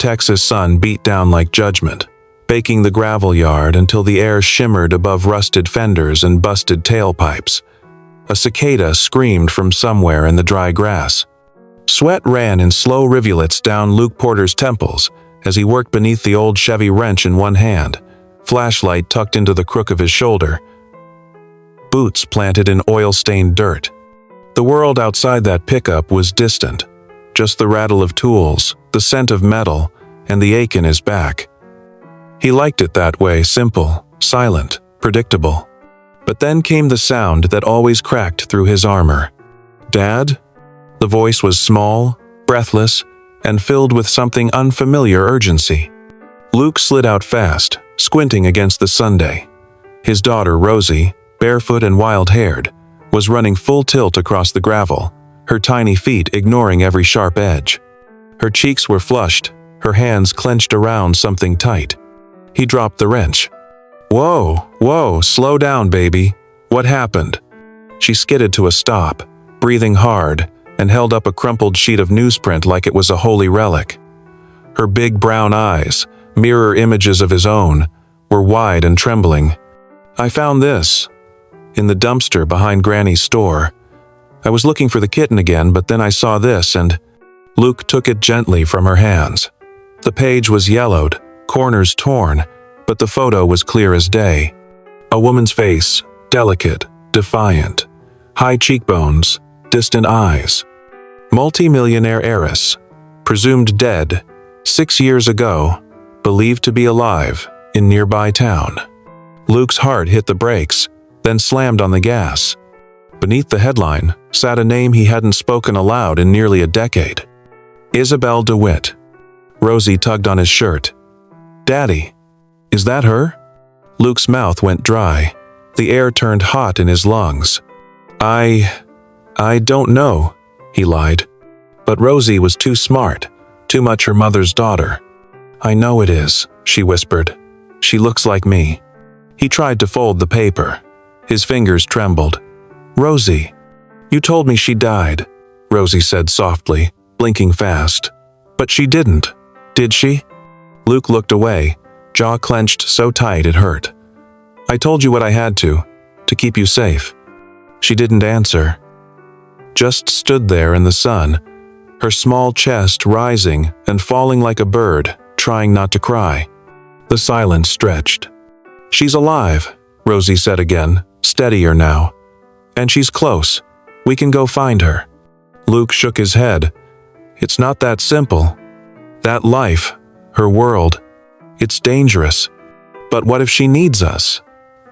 Texas sun beat down like judgment, baking the gravel yard until the air shimmered above rusted fenders and busted tailpipes. A cicada screamed from somewhere in the dry grass. Sweat ran in slow rivulets down Luke Porter's temples as he worked beneath the old Chevy wrench in one hand, flashlight tucked into the crook of his shoulder, boots planted in oil-stained dirt. The world outside that pickup was distant, just the rattle of tools, the scent of metal, and the ache in his back. He liked it that way, simple, silent, predictable. But then came the sound that always cracked through his armor. "Dad?" The voice was small, breathless, and filled with something unfamiliar urgency. Luke slid out fast, squinting against the Sunday. His daughter, Rosie, barefoot and wild-haired, was running full tilt across the gravel, her tiny feet ignoring every sharp edge. Her cheeks were flushed, her hands clenched around something tight. He dropped the wrench. Whoa, slow down, baby. What happened?" She skidded to a stop, breathing hard, and held up a crumpled sheet of newsprint like it was a holy relic. Her big brown eyes, mirror images of his own, were wide and trembling. "I found this in the dumpster behind Granny's store. I was looking for the kitten again, but then I saw this and—" Luke took it gently from her hands. The page was yellowed, corners torn, but the photo was clear as day. A woman's face, delicate, defiant, high cheekbones, distant eyes. Multi-millionaire heiress, presumed dead, 6 years ago, believed to be alive in nearby town. Luke's heart hit the brakes, then slammed on the gas. Beneath the headline sat a name he hadn't spoken aloud in nearly a decade. Isobel DeWitt. Rosie tugged on his shirt. "Daddy, is that her?" Luke's mouth went dry. The air turned hot in his lungs. I don't know," he lied. But Rosie was too smart, too much her mother's daughter. "I know it is," she whispered. "She looks like me." He tried to fold the paper. His fingers trembled. "Rosie, you told me she died," Rosie said softly, blinking fast. "But she didn't, did she?" Luke looked away, jaw clenched so tight it hurt. "I told you what I had to keep you safe." She didn't answer. Just stood there in the sun, her small chest rising and falling like a bird, trying not to cry. The silence stretched. "She's alive," Rosie said again, steadier now. "And she's close. We can go find her." Luke shook his head. "It's not that simple. That life, her world, it's dangerous. But what if she needs us?"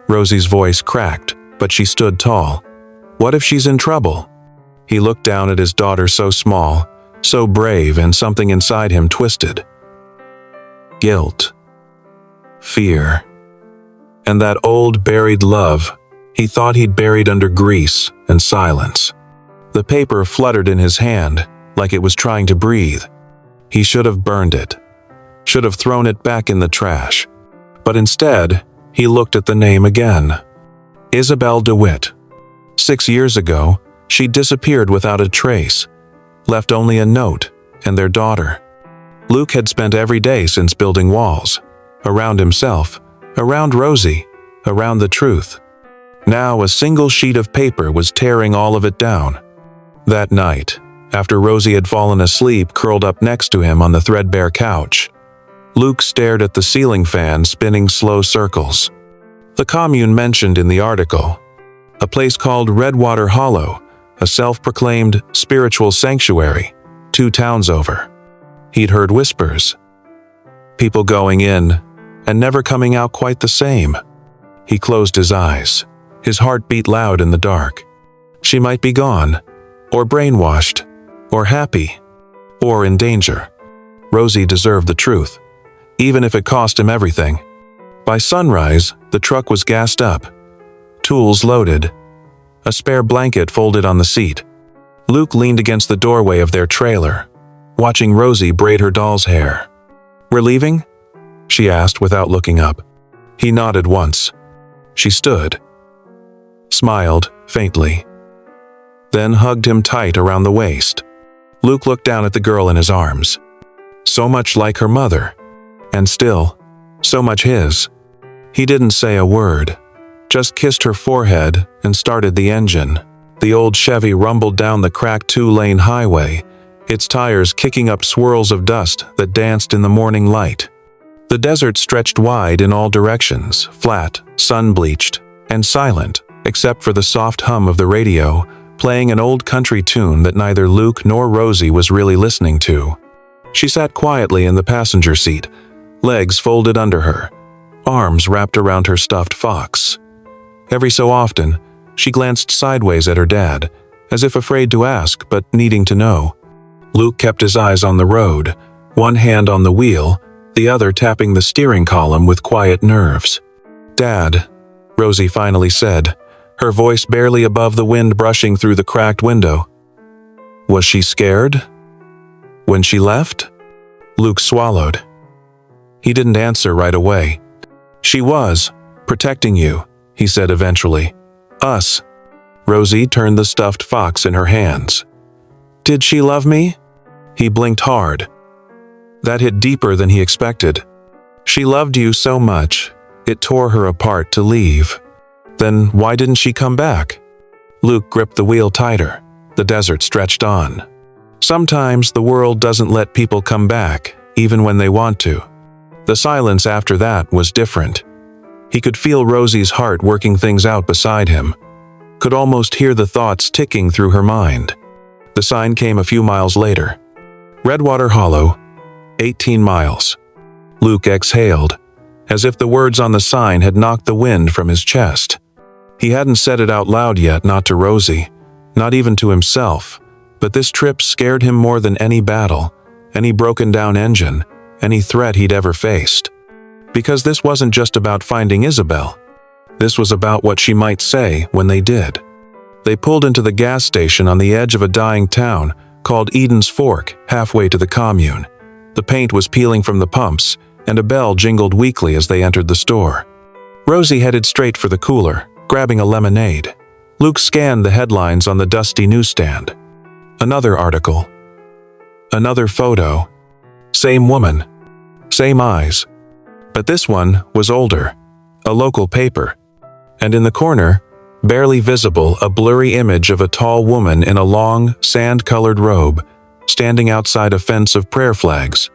Rosie's voice cracked, but she stood tall. "What if she's in trouble?" He looked down at his daughter, so small, so brave, and something inside him twisted. Guilt. Fear. And that old buried love he thought he'd buried under grease and silence. The paper fluttered in his hand like it was trying to breathe. He should have burned it. Should have thrown it back in the trash. But instead, he looked at the name again. Isobel DeWitt. 6 years ago, she disappeared without a trace, left only a note and their daughter. Luke had spent every day since building walls, around himself, around Rosie, around the truth. Now a single sheet of paper was tearing all of it down. That night, after Rosie had fallen asleep curled up next to him on the threadbare couch, Luke stared at the ceiling fan spinning slow circles. The commune mentioned in the article, a place called Redwater Hollow, a self-proclaimed spiritual sanctuary, 2 towns over. He'd heard whispers. People going in and never coming out quite the same. He closed his eyes. His heart beat loud in the dark. She might be gone, or brainwashed, or happy, or in danger. Rosie deserved the truth, even if it cost him everything. By sunrise, the truck was gassed up, tools loaded, a spare blanket folded on the seat. Luke leaned against the doorway of their trailer, watching Rosie braid her doll's hair. "We're leaving?" she asked without looking up. He nodded once. She stood, smiled faintly, then hugged him tight around the waist. Luke looked down at the girl in his arms. so much like her mother, and still, so much his. He didn't say a word, just kissed her forehead and started the engine. The old Chevy rumbled down the cracked two-lane highway, its tires kicking up swirls of dust that danced in the morning light. The desert stretched wide in all directions, flat, sun-bleached, and silent, except for the soft hum of the radio, playing an old country tune that neither Luke nor Rosie was really listening to. She sat quietly in the passenger seat, legs folded under her, arms wrapped around her stuffed fox. Every so often, she glanced sideways at her dad, as if afraid to ask but needing to know. Luke kept his eyes on the road, one hand on the wheel, the other tapping the steering column with quiet nerves. "Dad," Rosie finally said, her voice barely above the wind brushing through the cracked window. "Was she scared? When she left?" Luke swallowed. He didn't answer right away. "She was, protecting you," he said eventually. "Us." Rosie turned the stuffed fox in her hands. "Did she love me?" He blinked hard. That hit deeper than he expected. "She loved you so much, it tore her apart to leave." "Then why didn't she come back?" Luke gripped the wheel tighter. The desert stretched on. "Sometimes the world doesn't let people come back, even when they want to." The silence after that was different. He could feel Rosie's heart working things out beside him, could almost hear the thoughts ticking through her mind. The sign came a few miles later. Redwater Hollow, 18 miles. Luke exhaled, as if the words on the sign had knocked the wind from his chest. He hadn't said it out loud yet, not to Rosie, not even to himself, but this trip scared him more than any battle, any broken-down engine, any threat he'd ever faced. Because this wasn't just about finding Isobel. This was about what she might say when they did. They pulled into the gas station on the edge of a dying town called Eden's Fork, halfway to the commune. The paint was peeling from the pumps, and a bell jingled weakly as they entered the store. Rosie headed straight for the cooler, grabbing a lemonade. Luke scanned the headlines on the dusty newsstand. Another article. Another photo. Same woman. Same eyes. But this one was older. A local paper. And in the corner, barely visible, a blurry image of a tall woman in a long, sand-colored robe, standing outside a fence of prayer flags.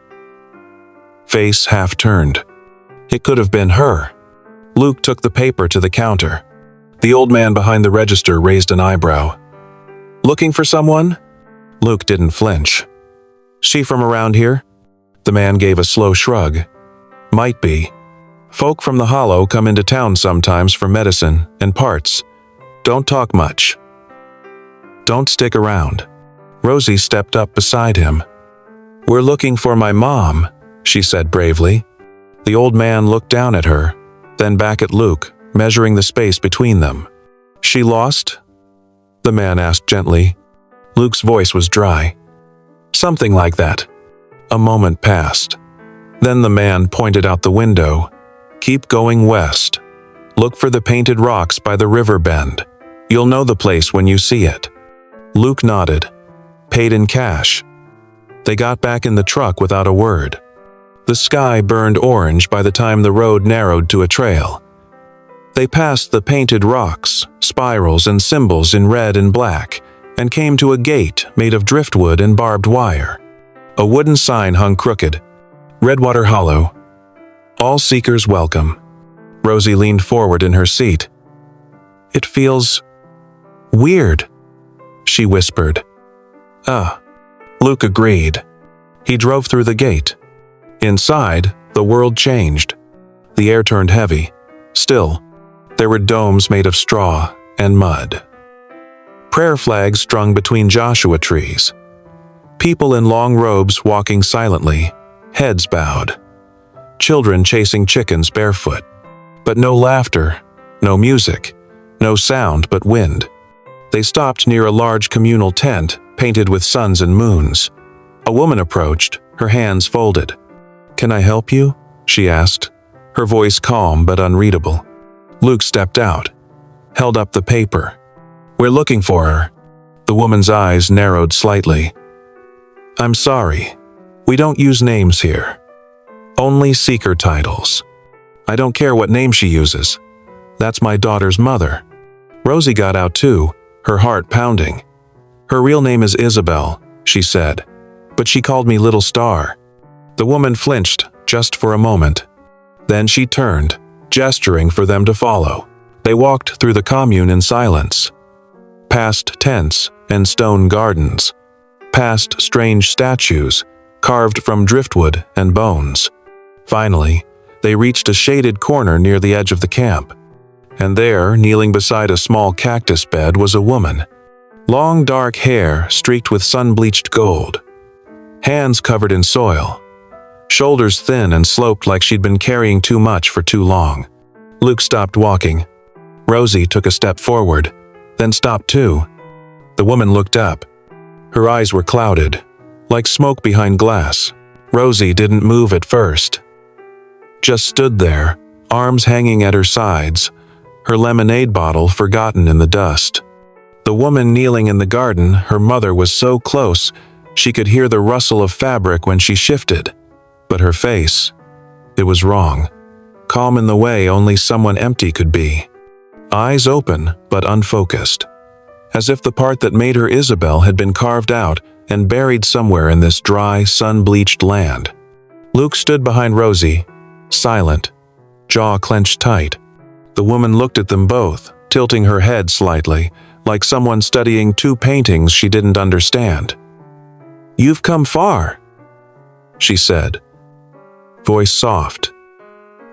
Face half-turned. It could have been her. Luke took the paper to the counter. The old man behind the register raised an eyebrow. "Looking for someone?" Luke didn't flinch. "She from around here?" The man gave a slow shrug. "Might be. Folk from the Hollow come into town sometimes for medicine and parts. Don't talk much. Don't stick around." Rosie stepped up beside him. "We're looking for my mom," she said bravely. The old man looked down at her, then back at Luke, measuring the space between them. "She lost?" the man asked gently. Luke's voice was dry. "Something like that." A moment passed. Then the man pointed out the window. "Keep going west. Look for the painted rocks by the river bend. You'll know the place when you see it." Luke nodded. Paid in cash. They got back in the truck without a word. The sky burned orange by the time the road narrowed to a trail. They passed the painted rocks, spirals and symbols in red and black, and came to a gate made of driftwood and barbed wire. A wooden sign hung crooked. "Redwater Hollow. All seekers welcome." Rosie leaned forward in her seat. "It feels weird," she whispered. Luke agreed. He drove through the gate. Inside, the world changed. The air turned heavy. Still, there were domes made of straw and mud. Prayer flags strung between Joshua trees. People in long robes walking silently, heads bowed. Children chasing chickens barefoot. But no laughter, no music, no sound but wind. They stopped near a large communal tent painted with suns and moons. A woman approached, her hands folded. "Can I help you?" she asked, her voice calm but unreadable. Luke stepped out, held up the paper. "We're looking for her." The woman's eyes narrowed slightly. "I'm sorry. We don't use names here. Only seeker titles. I don't care what name she uses. That's my daughter's mother." Rosie got out too, her heart pounding. "Her real name is Isobel," she said, "but she called me Little Star." The woman flinched just for a moment. Then she turned, gesturing for them to follow. They walked through the commune in silence, past tents and stone gardens, past strange statues carved from driftwood and bones. Finally, they reached a shaded corner near the edge of the camp, and there, kneeling beside a small cactus bed, was a woman. Long dark hair streaked with sun-bleached gold, hands covered in soil, shoulders thin and sloped like she'd been carrying too much for too long. Luke stopped walking. Rosie took a step forward, then stopped too. The woman looked up. Her eyes were clouded, like smoke behind glass. Rosie didn't move at first. Just stood there, arms hanging at her sides, her lemonade bottle forgotten in the dust. The woman kneeling in the garden, her mother, was so close she could hear the rustle of fabric when she shifted. But her face, it was wrong. Calm in the way only someone empty could be. Eyes open but unfocused, as if the part that made her Isobel had been carved out and buried somewhere in this dry, sun-bleached land. Luke stood behind Rosie, silent, jaw clenched tight. The woman looked at them both, tilting her head slightly, like someone studying two paintings she didn't understand. "You've come far," she said, voice soft,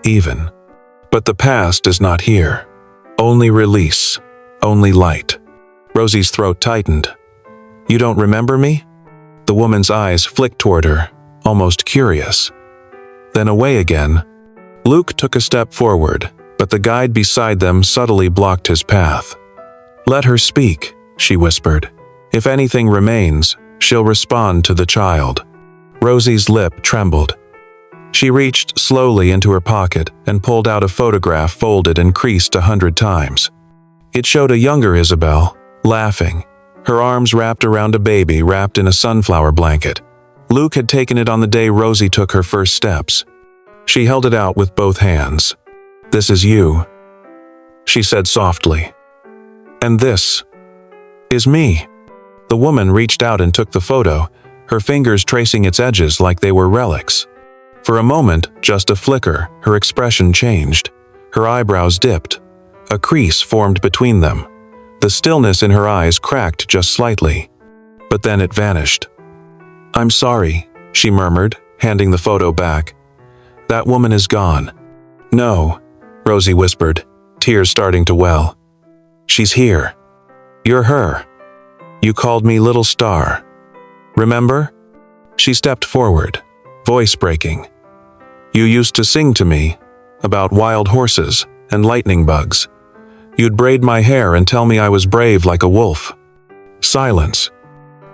even. "But the past is not here. Only release, only light." Rosie's throat tightened. "You don't remember me?" The woman's eyes flicked toward her, almost curious. Then away again. Luke took a step forward, but the guide beside them subtly blocked his path. "Let her speak," she whispered. "If anything remains, she'll respond to the child." Rosie's lip trembled. She reached slowly into her pocket and pulled out a photograph folded and creased 100 times. It showed a younger Isobel, laughing, her arms wrapped around a baby wrapped in a sunflower blanket. Luke had taken it on the day Rosie took her first steps. She held it out with both hands. "This is you," she said softly. "And this is me." The woman reached out and took the photo, her fingers tracing its edges like they were relics. For a moment, just a flicker, her expression changed. Her eyebrows dipped. A crease formed between them. The stillness in her eyes cracked just slightly. But then it vanished. "I'm sorry," she murmured, handing the photo back. "That woman is gone." "No," Rosie whispered, tears starting to well. "She's here. You're her. You called me Little Star. Remember?" She stepped forward, voice breaking. "You used to sing to me about wild horses and lightning bugs. You'd braid my hair and tell me I was brave like a wolf." Silence.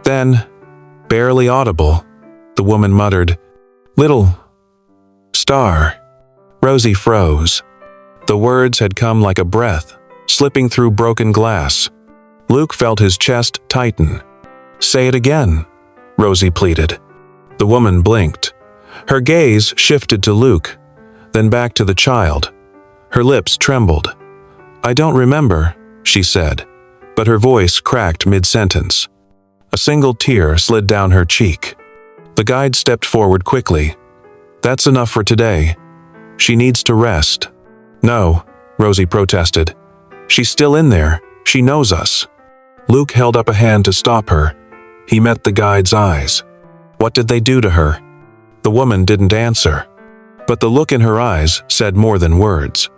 Then, barely audible, the woman muttered, "Little Star." Rosie froze. The words had come like a breath, slipping through broken glass. Luke felt his chest tighten. "Say it again," Rosie pleaded. The woman blinked. Her gaze shifted to Luke, then back to the child. Her lips trembled. "I don't remember," she said, but her voice cracked mid-sentence. A single tear slid down her cheek. The guide stepped forward quickly. "That's enough for today. She needs to rest." "No," Rosie protested. "She's still in there. She knows us." Luke held up a hand to stop her. He met the guide's eyes. "What did they do to her?" The woman didn't answer, but the look in her eyes said more than words.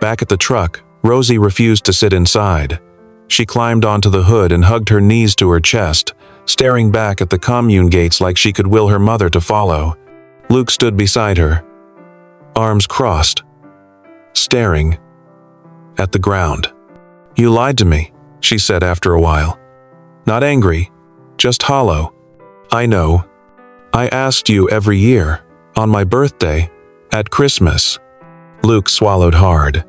Back at the truck, Rosie refused to sit inside. She climbed onto the hood and hugged her knees to her chest, staring back at the commune gates like she could will her mother to follow. Luke stood beside her, arms crossed, staring at the ground. "You lied to me," she said after a while. "Not angry, just hollow." "I know. I asked you every year, on my birthday, at Christmas." Luke swallowed hard.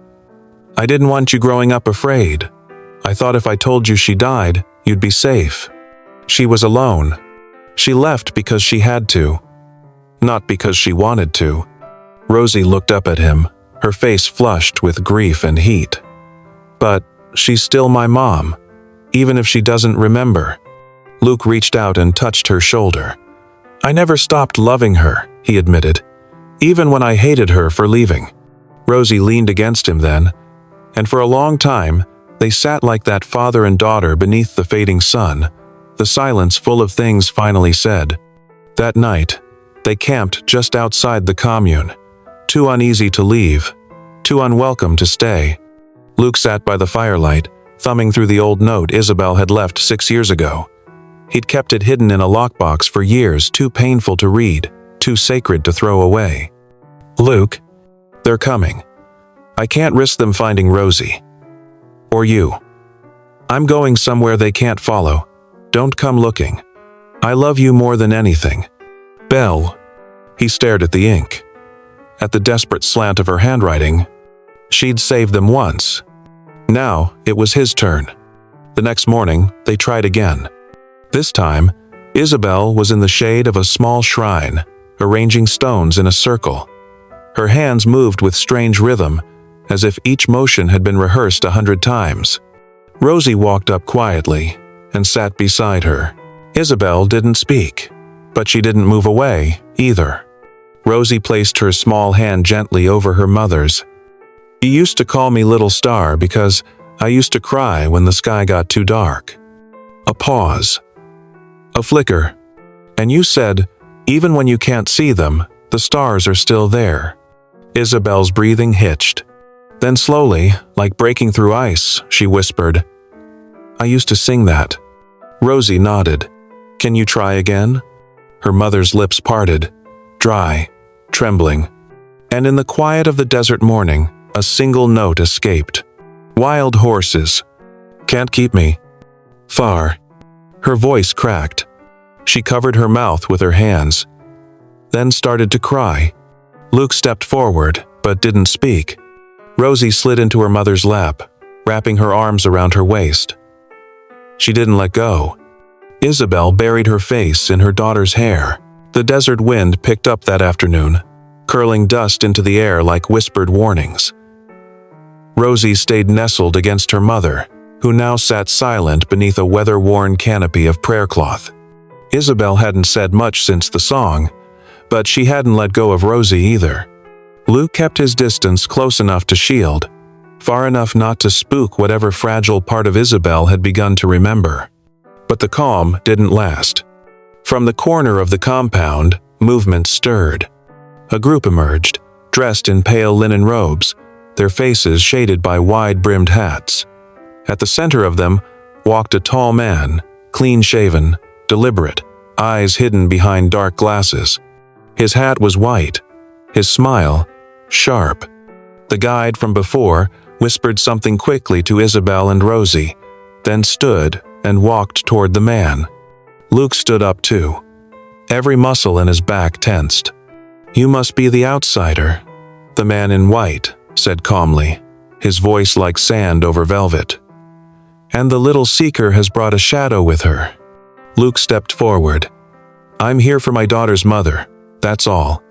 "I didn't want you growing up afraid. I thought if I told you she died, you'd be safe." She was alone. She left because she had to. not because she wanted to. Rosie looked up at him, her face flushed with grief and heat. But she's still my mom, even if she doesn't remember. Luke reached out and touched her shoulder. I never stopped loving her, he admitted, even when I hated her for leaving. Rosie leaned against him then, and for a long time, they sat like that father and daughter beneath the fading sun, the silence full of things finally said. That night, they camped just outside the commune, too uneasy to leave, too unwelcome to stay. Luke sat by the firelight, thumbing through the old note Isobel had left 6 years ago. He'd kept it hidden in a lockbox for years, too painful to read, too sacred to throw away. Luke, they're coming. I can't risk them finding Rosie. Or you. I'm going somewhere they can't follow. Don't come looking. I love you more than anything. Belle. He stared at the ink, at the desperate slant of her handwriting. She'd saved them once. Now it was his turn. The next morning, they tried again. This time, Isobel was in the shade of a small shrine, arranging stones in a circle. Her hands moved with strange rhythm, as if each motion had been rehearsed 100 times. Rosie walked up quietly and sat beside her. Isobel didn't speak, but she didn't move away either. Rosie placed her small hand gently over her mother's. You used to call me Little Star because I used to cry when the sky got too dark. A pause. A flicker. And you said, even when you can't see them, the stars are still there. Isobel's breathing hitched. Then slowly, like breaking through ice, she whispered, I used to sing that. Rosie nodded. Can you try again? Her mother's lips parted, dry, trembling. And in the quiet of the desert morning, a single note escaped. Wild horses. Can't keep me. Far. Her voice cracked. She covered her mouth with her hands, then started to cry. Luke stepped forward, but didn't speak. Rosie slid into her mother's lap, wrapping her arms around her waist. She didn't let go. Isobel buried her face in her daughter's hair. The desert wind picked up that afternoon, curling dust into the air like whispered warnings. Rosie stayed nestled against her mother, who now sat silent beneath a weather-worn canopy of prayer cloth. Isobel hadn't said much since the song, but she hadn't let go of Rosie either. Luke kept his distance close enough to shield, far enough not to spook whatever fragile part of Isobel had begun to remember. But the calm didn't last. From the corner of the compound, movement stirred. A group emerged, dressed in pale linen robes, their faces shaded by wide-brimmed hats. At the center of them walked a tall man, clean-shaven, deliberate, eyes hidden behind dark glasses. His hat was white, his smile sharp. The guide from before whispered something quickly to Isobel and Rosie, then stood and walked toward the man. Luke stood up too, every muscle in his back tensed. You must be the outsider, the man in white said calmly, his voice like sand over velvet. And the little seeker has brought a shadow with her. Luke stepped forward. I'm here for my daughter's mother, that's all.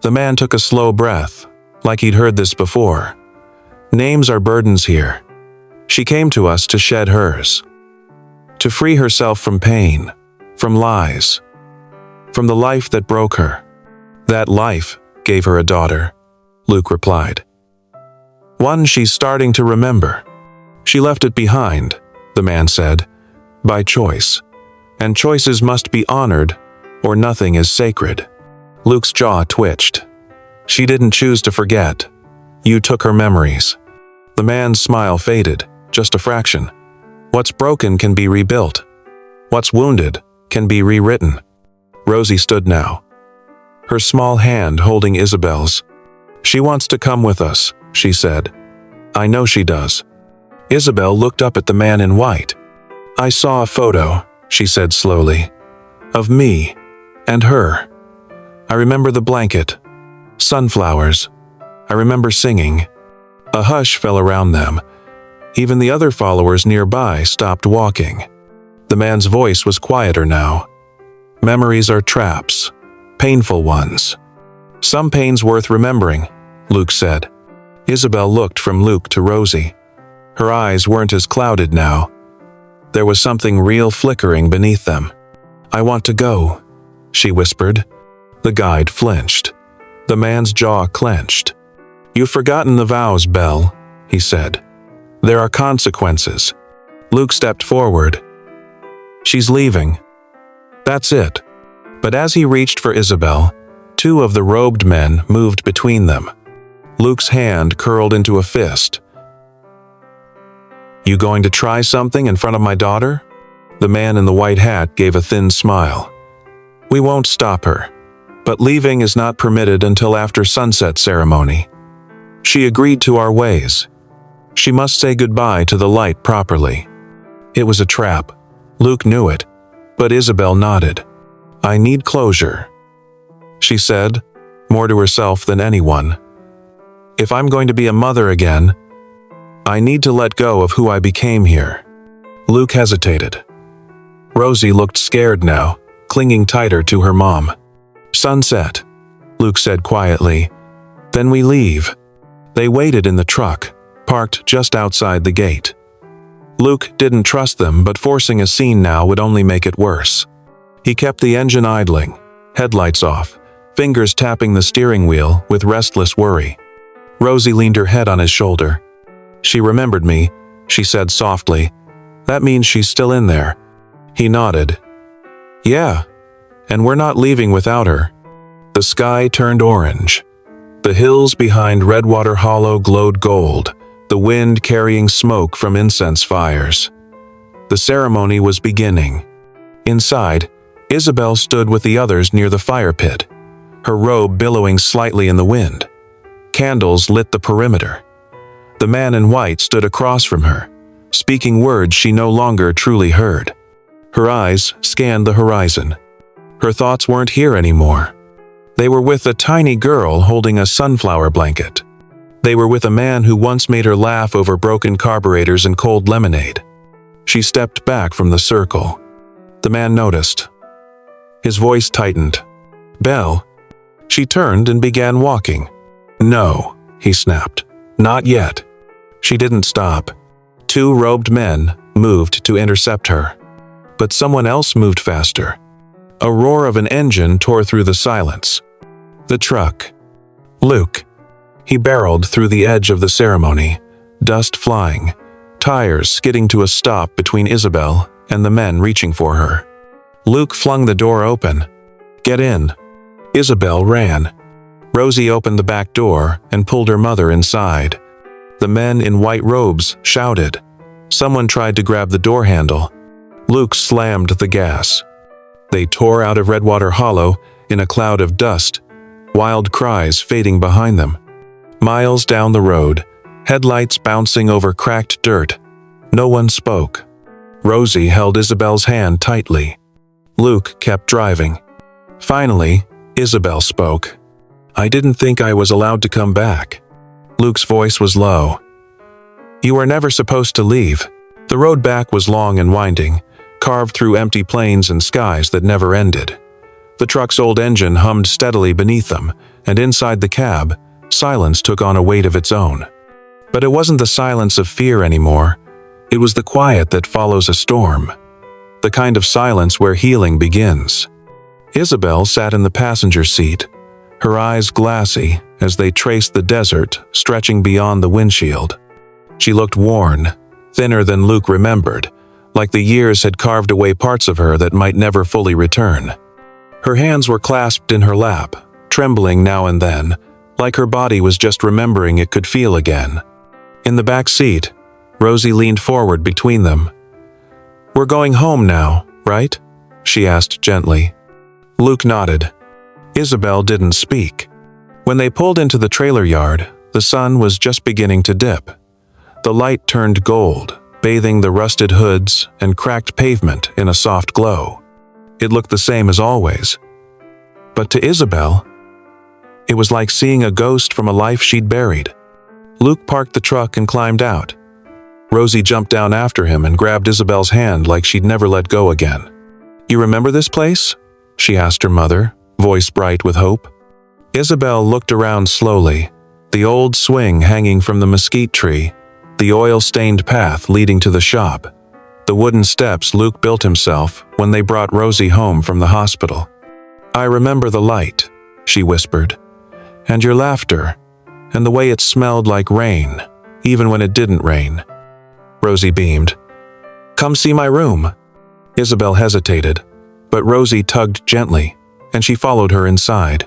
The man took a slow breath, like he'd heard this before. Names are burdens here. She came to us to shed hers, to free herself from pain, from lies, from the life that broke her. That life gave her a daughter, Luke replied. One she's starting to remember. She left it behind, the man said, by choice. And choices must be honored, or nothing is sacred. Luke's jaw twitched. She didn't choose to forget. You took her memories. The man's smile faded, just a fraction. What's broken can be rebuilt. What's wounded can be rewritten. Rosie stood now, her small hand holding Isobel's. She wants to come with us, she said. I know she does. Isobel looked up at the man in white. I saw a photo, she said slowly, of me and her. I remember the blanket, sunflowers. I remember singing. A hush fell around them. Even the other followers nearby stopped walking. The man's voice was quieter now. Memories are traps, painful ones. Some pains worth remembering, Luke said. Isobel looked from Luke to Rosie. Her eyes weren't as clouded now. There was something real flickering beneath them. I want to go, she whispered. The guide flinched. The man's jaw clenched. You've forgotten the vows, Belle, he said. There are consequences. Luke stepped forward. She's leaving. That's it. But as he reached for Isobel, two of the robed men moved between them. Luke's hand curled into a fist. You going to try something in front of my daughter? The man in the white hat gave a thin smile. We won't stop her, but leaving is not permitted until after sunset ceremony. She agreed to our ways. She must say goodbye to the light properly. It was a trap. Luke knew it, but Isobel nodded. I need closure, she said, more to herself than anyone. If I'm going to be a mother again, I need to let go of who I became here. Luke hesitated. Rosie looked scared now, clinging tighter to her mom. Sunset, Luke said quietly. Then we leave. They waited in the truck, parked just outside the gate. Luke didn't trust them, but forcing a scene now would only make it worse. He kept the engine idling, headlights off, fingers tapping the steering wheel with restless worry. Rosie leaned her head on his shoulder. She remembered me, she said softly. That means she's still in there. He nodded. Yeah, and we're not leaving without her. The sky turned orange. The hills behind Redwater Hollow glowed gold, the wind carrying smoke from incense fires. The ceremony was beginning. Inside, Isobel stood with the others near the fire pit, her robe billowing slightly in the wind. Candles lit the perimeter. The man in white stood across from her, speaking words she no longer truly heard. Her eyes scanned the horizon. Her thoughts weren't here anymore. They were with a tiny girl holding a sunflower blanket. They were with a man who once made her laugh over broken carburetors and cold lemonade. She stepped back from the circle. The man noticed. His voice tightened. Belle. She turned and began walking. No, he snapped. Not yet. She didn't stop. Two robed men moved to intercept her. But someone else moved faster. A roar of an engine tore through the silence. The truck. Luke. He barreled through the edge of the ceremony, dust flying, tires skidding to a stop between Isobel and the men reaching for her. Luke flung the door open. Get in. Isobel ran. Rosie opened the back door and pulled her mother inside. The men in white robes shouted. Someone tried to grab the door handle. Luke slammed the gas. They tore out of Redwater Hollow in a cloud of dust, wild cries fading behind them. Miles down the road, headlights bouncing over cracked dirt. No one spoke. Rosie held Isobel's hand tightly. Luke kept driving. Finally, Isobel spoke. I didn't think I was allowed to come back. Luke's voice was low. You were never supposed to leave. The road back was long and winding, carved through empty plains and skies that never ended. The truck's old engine hummed steadily beneath them, and inside the cab, silence took on a weight of its own. But it wasn't the silence of fear anymore. It was the quiet that follows a storm. The kind of silence where healing begins. Isobel sat in the passenger seat, her eyes glassy as they traced the desert stretching beyond the windshield. She looked worn, thinner than Luke remembered, like the years had carved away parts of her that might never fully return. Her hands were clasped in her lap, trembling now and then, like her body was just remembering it could feel again. In the back seat, Rosie leaned forward between them. We're going home now, right? She asked gently. Luke nodded. Isobel didn't speak. When they pulled into the trailer yard, the sun was just beginning to dip. The light turned gold, bathing the rusted hoods and cracked pavement in a soft glow. It looked the same as always. But to Isobel, it was like seeing a ghost from a life she'd buried. Luke parked the truck and climbed out. Rosie jumped down after him and grabbed Isobel's hand like she'd never let go again. You remember this place? She asked her mother, voice bright with hope. Isobel looked around slowly, the old swing hanging from the mesquite tree, the oil-stained path leading to the shop, the wooden steps Luke built himself when they brought Rosie home from the hospital. "I remember the light," she whispered, "and your laughter, and the way it smelled like rain, even when it didn't rain." Rosie beamed. "Come see my room." Isobel hesitated, but Rosie tugged gently, and she followed her inside.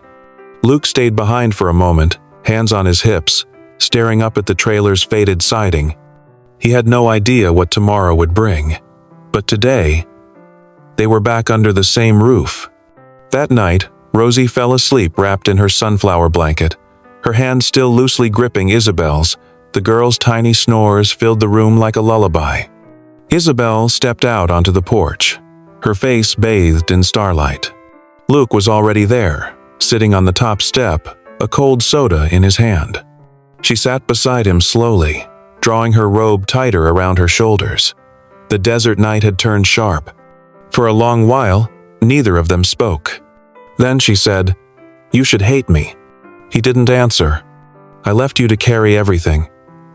Luke stayed behind for a moment, hands on his hips, staring up at the trailer's faded siding. He had no idea what tomorrow would bring, but today, they were back under the same roof. That night, Rosie fell asleep wrapped in her sunflower blanket, her hand still loosely gripping Isobel's. The girl's tiny snores filled the room like a lullaby. Isobel stepped out onto the porch, her face bathed in starlight. Luke was already there, sitting on the top step, a cold soda in his hand. She sat beside him slowly, drawing her robe tighter around her shoulders. The desert night had turned sharp. For a long while, neither of them spoke. Then she said, "You should hate me." He didn't answer. "I left you to carry everything.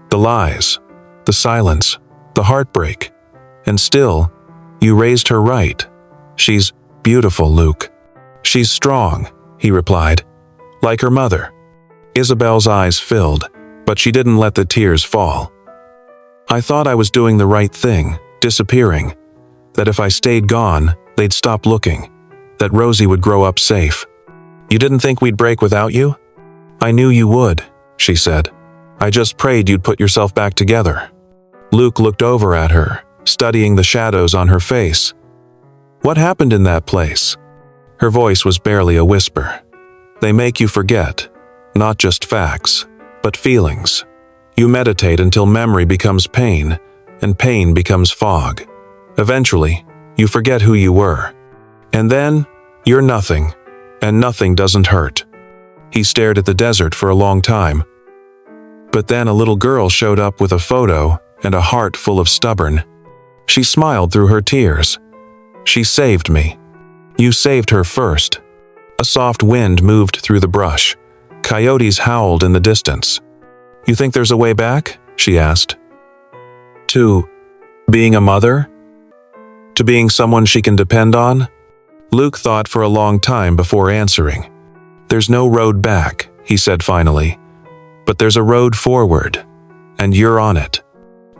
The lies, the silence, the heartbreak. And still, you raised her right. She's beautiful, Luke." "She's strong," he replied, "like her mother." Isobel's eyes filled, but she didn't let the tears fall. "I thought I was doing the right thing, disappearing. That if I stayed gone, they'd stop looking. That Rosie would grow up safe." "You didn't think we'd break without you?" "I knew you would," she said. "I just prayed you'd put yourself back together." Luke looked over at her, studying the shadows on her face. "What happened in that place?" Her voice was barely a whisper. "They make you forget, not just facts, but feelings. You meditate until memory becomes pain, and pain becomes fog. Eventually, you forget who you were. And then, you're nothing, and nothing doesn't hurt." He stared at the desert for a long time. But then a little girl showed up with a photo and a heart full of stubborn. She smiled through her tears. "She saved me." "You saved her first." A soft wind moved through the brush. Coyotes howled in the distance. "You think there's a way back?" she asked. "To being a mother? To being someone she can depend on?" Luke thought for a long time before answering. "There's no road back," he said finally. "But there's a road forward, and you're on it."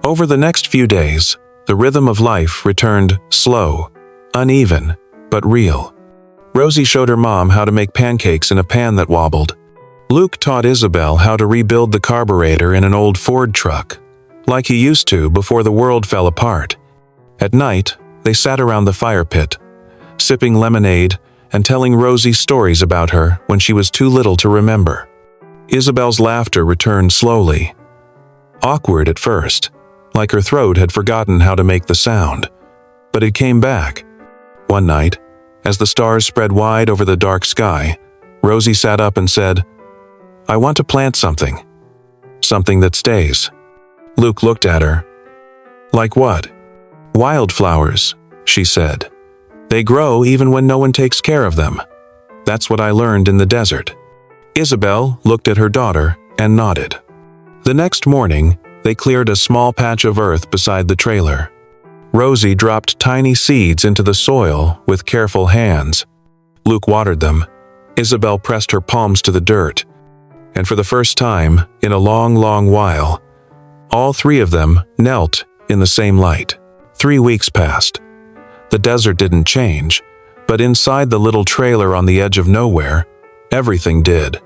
Over the next few days, the rhythm of life returned slow, uneven, but real. Rosie showed her mom how to make pancakes in a pan that wobbled. Luke taught Isobel how to rebuild the carburetor in an old Ford truck, like he used to before the world fell apart. At night, they sat around the fire pit, sipping lemonade and telling Rosie stories about her when she was too little to remember. Isobel's laughter returned slowly. Awkward at first, like her throat had forgotten how to make the sound. But it came back. One night, as the stars spread wide over the dark sky, Rosie sat up and said, "I want to plant something. Something that stays." Luke looked at her. "Like what?" "Wildflowers," she said. "They grow even when no one takes care of them. That's what I learned in the desert." Isobel looked at her daughter and nodded. The next morning, they cleared a small patch of earth beside the trailer. Rosie dropped tiny seeds into the soil with careful hands. Luke watered them. Isobel pressed her palms to the dirt. And for the first time, in a long, long while, all three of them knelt in the same light. 3 weeks passed. The desert didn't change, but inside the little trailer on the edge of nowhere, everything did.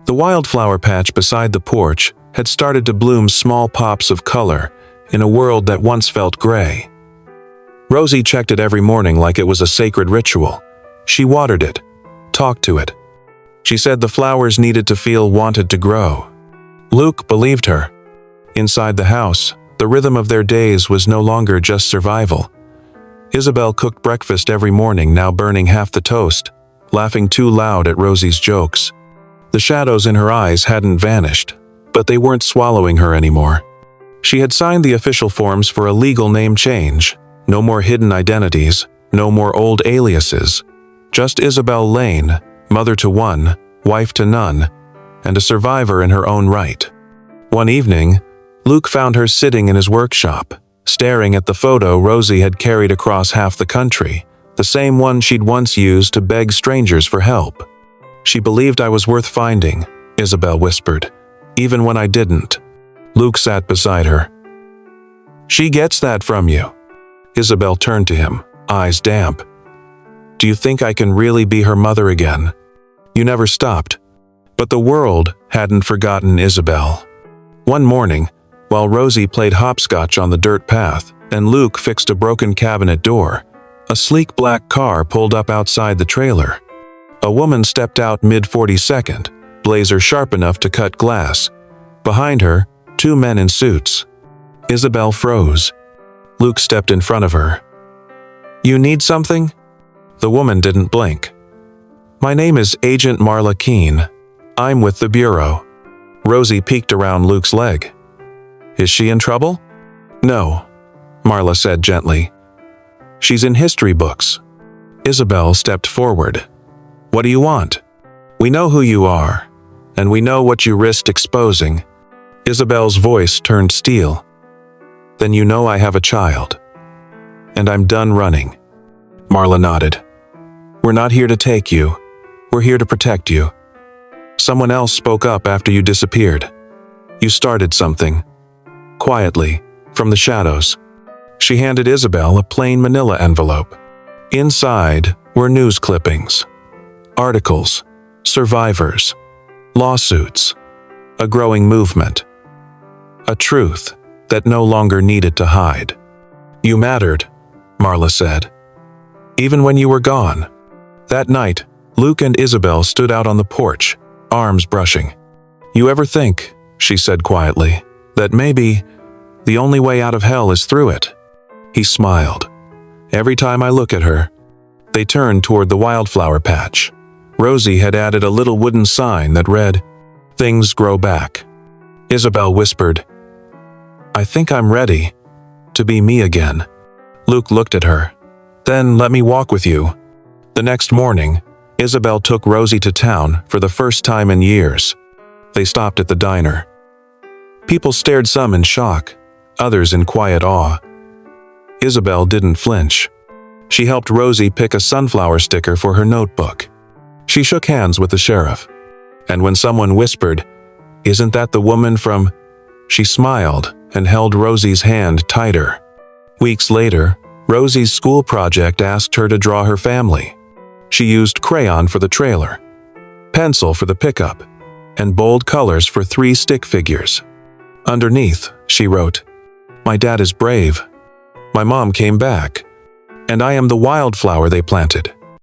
The wildflower patch beside the porch had started to bloom small pops of color in a world that once felt gray. Rosie checked it every morning like it was a sacred ritual. She watered it, talked to it. She said the flowers needed to feel wanted to grow. Luke believed her. Inside the house, the rhythm of their days was no longer just survival. Isobel cooked breakfast every morning, now burning half the toast, laughing too loud at Rosie's jokes. The shadows in her eyes hadn't vanished, but they weren't swallowing her anymore. She had signed the official forms for a legal name change. No more hidden identities, no more old aliases. Just Isobel Lane, mother to one, wife to none, and a survivor in her own right. One evening, Luke found her sitting in his workshop, staring at the photo Rosie had carried across half the country, the same one she'd once used to beg strangers for help. "She believed I was worth finding," Isobel whispered, "even when I didn't." Luke sat beside her. "She gets that from you." Isobel turned to him, eyes damp. "Do you think I can really be her mother again? You never stopped." But the world hadn't forgotten Isobel. One morning, while Rosie played hopscotch on the dirt path and Luke fixed a broken cabinet door, a sleek black car pulled up outside the trailer. A woman stepped out mid-42nd, blazer sharp enough to cut glass. Behind her, 2 men in suits. Isobel froze. Luke stepped in front of her. "You need something?" The woman didn't blink. "My name is Agent Marla Keene. I'm with the Bureau." Rosie peeked around Luke's leg. "Is she in trouble?" "No," Marla said gently. "She's in history books." Isobel stepped forward. "What do you want? We know who you are, and we know what you risked exposing." Isobel's voice turned steel. "Then you know I have a child. And I'm done running." Marla nodded. "We're not here to take you. We're here to protect you. Someone else spoke up after you disappeared. You started something. Quietly, from the shadows." She handed Isobel a plain manila envelope. Inside were news clippings, articles, survivors, lawsuits, a growing movement, a truth that no longer needed to hide. "You mattered," Marla said. "Even when you were gone." That night, Luke and Isobel stood out on the porch, arms brushing. "You ever think," she said quietly, "that maybe the only way out of hell is through it?" He smiled. "Every time I look at her." They turned toward the wildflower patch. Rosie had added a little wooden sign that read, "Things grow back." Isobel whispered, "I think I'm ready to be me again." Luke looked at her. "Then let me walk with you." The next morning, Isobel took Rosie to town for the first time in years. They stopped at the diner. People stared, some in shock, others in quiet awe. Isobel didn't flinch. She helped Rosie pick a sunflower sticker for her notebook. She shook hands with the sheriff. And when someone whispered, "Isn't that the woman from?" she smiled and held Rosie's hand tighter. Weeks later, Rosie's school project asked her to draw her family. She used crayon for the trailer, pencil for the pickup, and bold colors for 3 stick figures. Underneath, she wrote, "My dad is brave. My mom came back. And I am the wildflower they planted."